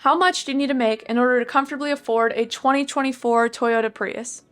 How much do you need to make in order to comfortably afford a 2024 Toyota Prius?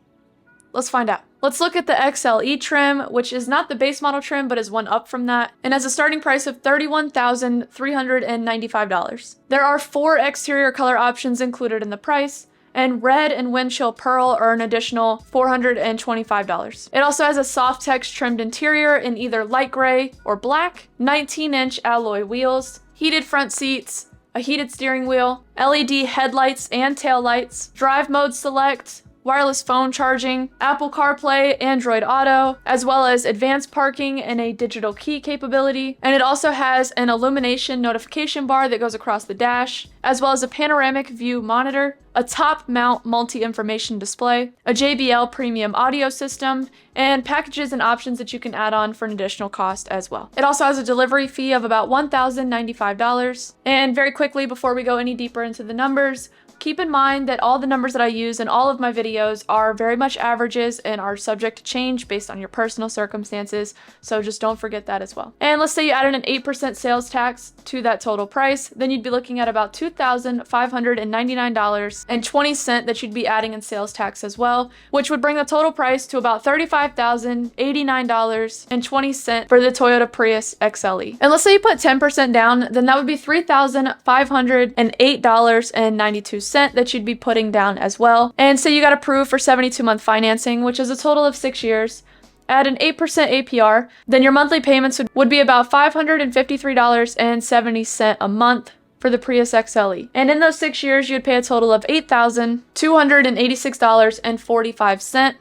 Let's find out. Let's look at the XLE trim, which is not the base model trim, but is one up from that, and has a starting price of $31,395. There are 4 exterior color options included in the price, and red and windshield pearl are an additional $425. It also has a soft text trimmed interior in either light gray or black, 19-inch alloy wheels, heated front seats, a heated steering wheel, LED headlights and taillights, drive mode select, wireless phone charging, Apple CarPlay, Android Auto, as well as advanced parking and a digital key capability. And it also has an illumination notification bar that goes across the dash, as well as a panoramic view monitor, a top mount multi-information display, a JBL premium audio system, and packages and options that you can add on for an additional cost as well. It also has a delivery fee of about $1,095. And very quickly, before we go any deeper into the numbers, keep in mind that all the numbers that I use in all of my videos are very much averages and are subject to change based on your personal circumstances, so just don't forget that as well. And let's say you added an 8% sales tax to that total price, then you'd be looking at about $2,599.20 that you'd be adding in sales tax as well, which would bring the total price to about $35,089.20 for the Toyota Prius XLE. And let's say you put 10% down, then that would be $3,508.92 that you'd be putting down as well. And say you got approved for 72-month financing, which is a total of 6 years, at an 8% APR, then your monthly payments would be about $553.70 a month for the Prius XLE. And in those 6 years, you'd pay a total of $8,286.45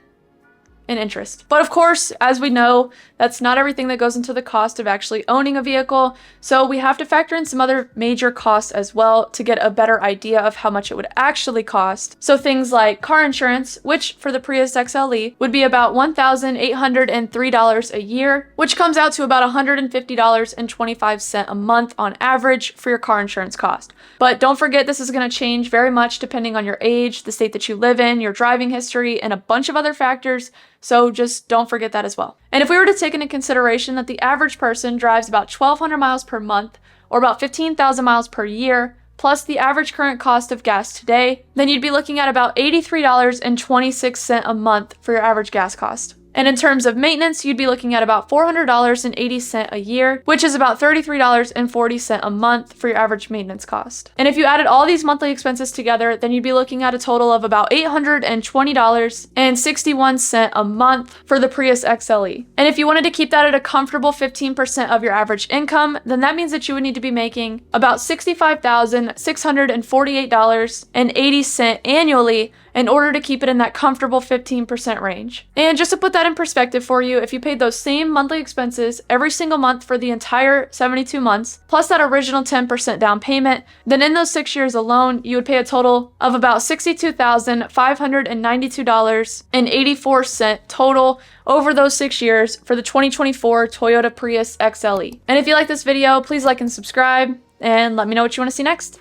in interest. But of course, as we know, that's not everything that goes into the cost of actually owning a vehicle, so we have to factor in some other major costs as well to get a better idea of how much it would actually cost. So things like car insurance, which for the Prius XLE would be about $1,803 a year, which comes out to about $150.25 a month on average for your car insurance cost. But don't forget, this is going to change very much depending on your age, the state that you live in, your driving history, and a bunch of other factors, so just don't forget that as well. And if we were to take into consideration that the average person drives about 1,200 miles per month, or about 15,000 miles per year, plus the average current cost of gas today, then you'd be looking at about $83.26 a month for your average gas cost. And in terms of maintenance, you'd be looking at about $400.80 a year, which is about $33.40 a month for your average maintenance cost. And if you added all these monthly expenses together, then you'd be looking at a total of about $820.61 a month for the Prius XLE. And if you wanted to keep that at a comfortable 15% of your average income, then that means that you would need to be making about $65,648.80 annually in order to keep it in that comfortable 15% range. And just to put that in perspective for you, if you paid those same monthly expenses every single month for the entire 72 months, plus that original 10% down payment, then in those 6 years alone, you would pay a total of about $62,592.84 total over those 6 years for the 2024 Toyota Prius XLE. And if you like this video, please like and subscribe, and let me know what you want to see next.